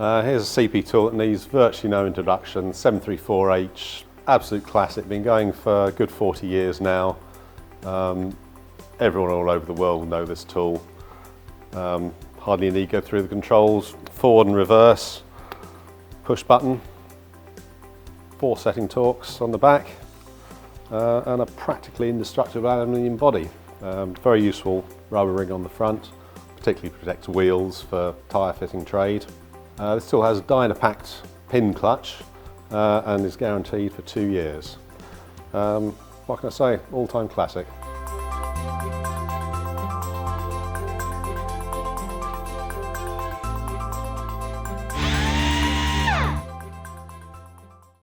Here's a CP tool that needs virtually no introduction, 734H, absolute classic, been going for a good 40 years now. Everyone all over the world will know this tool. Hardly need to go through the controls, forward and reverse, push button, 4 setting torques on the back, and a practically indestructible aluminium body. Very useful rubber ring on the front, particularly protects wheels for tyre fitting trade. This tool has a Dynapacked pin clutch and is guaranteed for 2 years. What can I say? All-time classic.